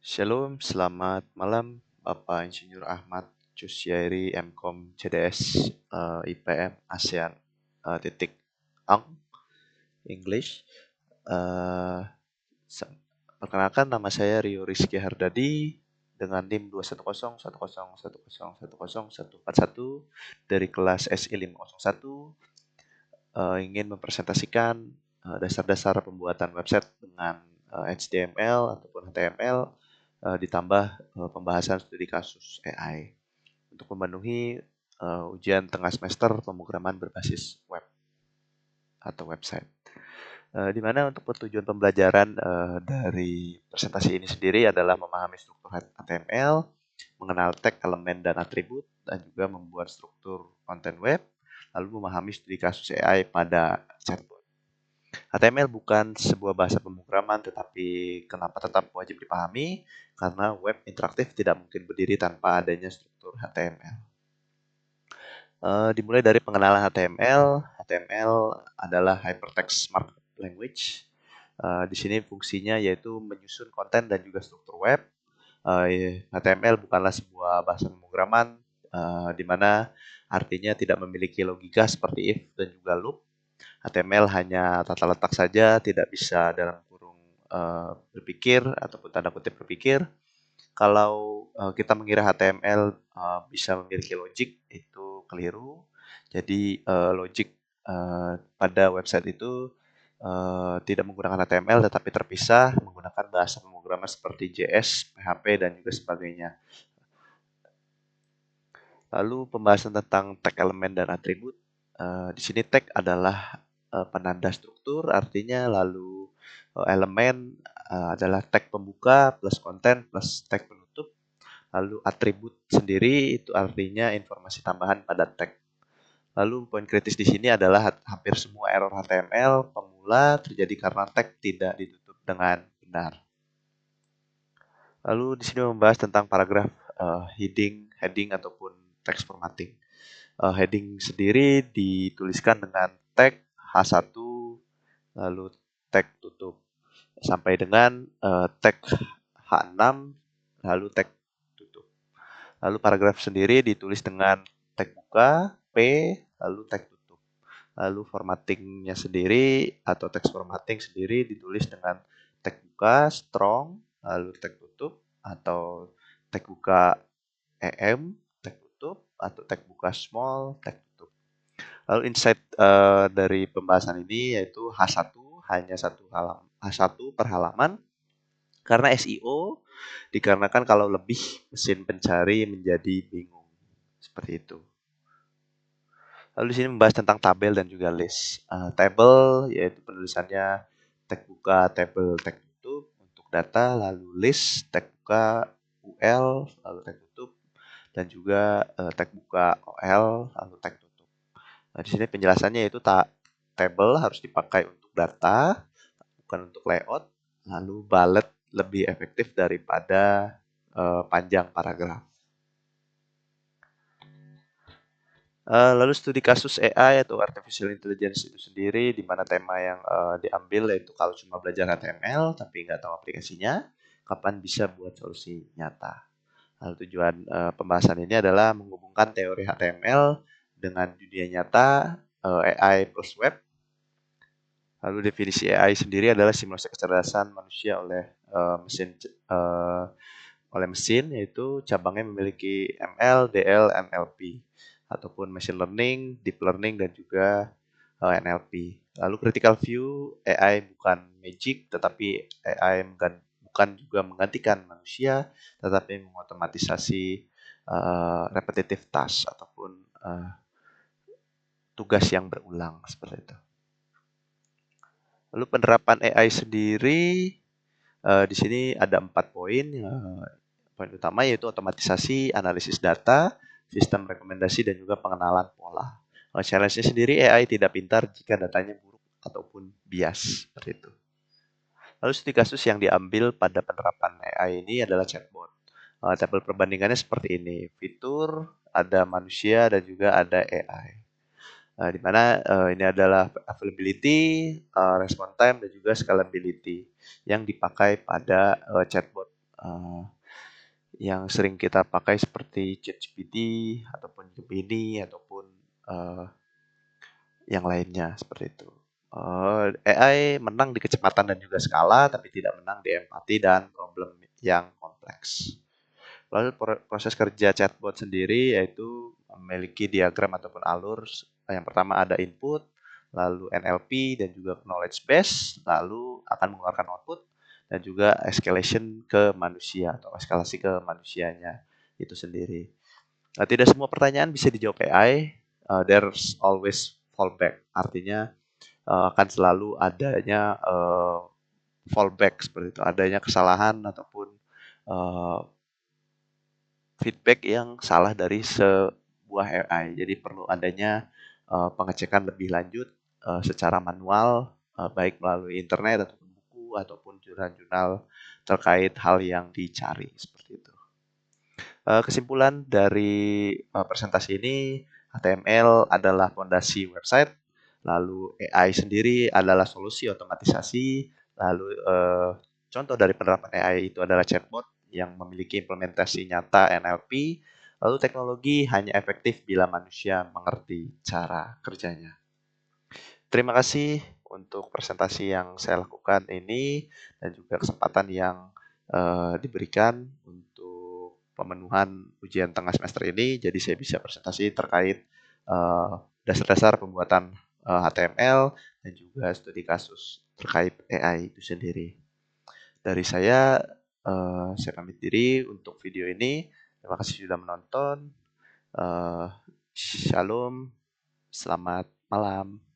Shalom, selamat malam Bapak Insinyur Ahmad Cusyairi MKom CDS IPM ASEAN titik Ang English. Eh, se- Perkenalkan, nama saya Rio Rizky Hardadi dengan NIM 2101010101141 dari kelas SI 501. Ingin mempresentasikan dasar-dasar pembuatan website dengan HTML ataupun HTML ditambah pembahasan studi kasus AI untuk memenuhi ujian tengah semester pemrograman berbasis web atau website. Di mana untuk tujuan pembelajaran dari presentasi ini sendiri adalah memahami struktur HTML, mengenal tag, elemen, dan atribut, dan juga membuat struktur konten web, lalu memahami studi kasus AI pada chatbot. HTML bukan sebuah bahasa pemrograman, tetapi kenapa tetap wajib dipahami? Karena web interaktif tidak mungkin berdiri tanpa adanya struktur HTML. Dimulai dari pengenalan HTML. HTML adalah Hypertext Markup Language. Di sini fungsinya yaitu menyusun konten dan juga struktur web. HTML bukanlah sebuah bahasa pemrograman, di mana artinya tidak memiliki logika seperti if dan juga loop. HTML hanya tata letak saja, tidak bisa dalam kurung berpikir ataupun tanda kutip berpikir. Kalau kita mengira HTML bisa memiliki logik, itu keliru. Jadi logik pada website itu tidak menggunakan HTML tetapi terpisah menggunakan bahasa pemrograman seperti JS, PHP, dan juga sebagainya. Lalu pembahasan tentang tag, elemen, dan atribut. Di sini tag adalah penanda struktur, artinya lalu elemen adalah tag pembuka plus konten plus tag penutup. Lalu atribut sendiri itu artinya informasi tambahan pada tag. Lalu poin kritis di sini adalah hampir semua error HTML pemula terjadi karena tag tidak ditutup dengan benar. Lalu di sini membahas tentang paragraf heading ataupun text formatting. Heading sendiri dituliskan dengan tag H1, lalu tag tutup, sampai dengan tag H6, lalu tag tutup. Lalu paragraf sendiri ditulis dengan tag buka, P, lalu tag tutup. Lalu formattingnya sendiri atau text formatting sendiri ditulis dengan tag buka, strong, lalu tag tutup, atau tag buka EM, tag tutup, atau tag buka small, tag tutup. Lalu insight dari pembahasan ini yaitu H1 hanya H1 per halaman karena SEO, dikarenakan kalau lebih mesin pencari menjadi bingung. Seperti itu. Lalu di sini membahas tentang tabel dan juga list. Tabel yaitu penulisannya tag buka, tabel, tag tutup untuk data, lalu list, tag buka, UL, lalu tag tutup, dan juga tag buka OL, lalu tag tutup. Nah, di sini penjelasannya yaitu table harus dipakai untuk data, bukan untuk layout. Lalu bullet lebih efektif daripada panjang paragraf. Lalu studi kasus AI atau Artificial Intelligence itu sendiri, di mana tema yang diambil yaitu kalau cuma belajar HTML tapi nggak tahu aplikasinya, kapan bisa buat solusi nyata. Lalu tujuan pembahasan ini adalah menghubungkan teori HTML dengan dunia nyata, AI plus web. Lalu definisi AI sendiri adalah simulasi kecerdasan manusia oleh mesin, yaitu cabangnya memiliki ML, DL, NLP, ataupun machine learning, deep learning, dan juga NLP. Lalu critical view, AI bukan magic, tetapi AI bukan juga menggantikan manusia, tetapi mengotomatisasi repetitive task ataupun tugas yang berulang seperti itu. Lalu penerapan AI sendiri di sini ada 4 poin. Poin utama yaitu otomatisasi, analisis data, sistem rekomendasi, dan juga pengenalan pola. Challenge-nya sendiri, AI tidak pintar jika datanya buruk ataupun bias, seperti itu. Lalu studi kasus yang diambil pada penerapan AI ini adalah chatbot. Tabel perbandingannya seperti ini. Fitur, ada manusia, dan juga ada AI. Di mana ini adalah availability, response time, dan juga scalability yang dipakai pada chatbot yang sering kita pakai seperti ChatGPT ataupun Gemini ataupun uh, yang lainnya seperti itu. AI menang di kecepatan dan juga skala, tapi tidak menang di empati dan problem yang kompleks. Lalu proses kerja chatbot sendiri yaitu memiliki diagram ataupun alur. Yang pertama ada input, lalu NLP dan juga knowledge base, lalu akan mengeluarkan output dan juga escalation ke manusia atau eskalasi ke manusianya itu sendiri. Nah, tidak semua pertanyaan bisa dijawab AI. There's always fallback. Artinya akan selalu adanya fallback seperti itu, adanya kesalahan ataupun uh, feedback yang salah dari sebuah AI. Jadi perlu adanya pengecekan lebih lanjut secara manual, baik melalui internet ataupun buku ataupun jurnal-jurnal terkait hal yang dicari seperti itu. Kesimpulan dari presentasi ini, HTML adalah fondasi website, lalu AI sendiri adalah solusi otomatisasi, lalu contoh dari penerapan AI itu adalah chatbot yang memiliki implementasi nyata NLP, lalu teknologi hanya efektif bila manusia mengerti cara kerjanya. Terima kasih untuk presentasi yang saya lakukan ini dan juga kesempatan yang diberikan untuk pemenuhan ujian tengah semester ini. Jadi saya bisa presentasi terkait dasar-dasar pembuatan HTML dan juga studi kasus terkait AI itu sendiri. Dari saya pamit diri untuk video ini. Terima kasih sudah menonton. Shalom, selamat malam.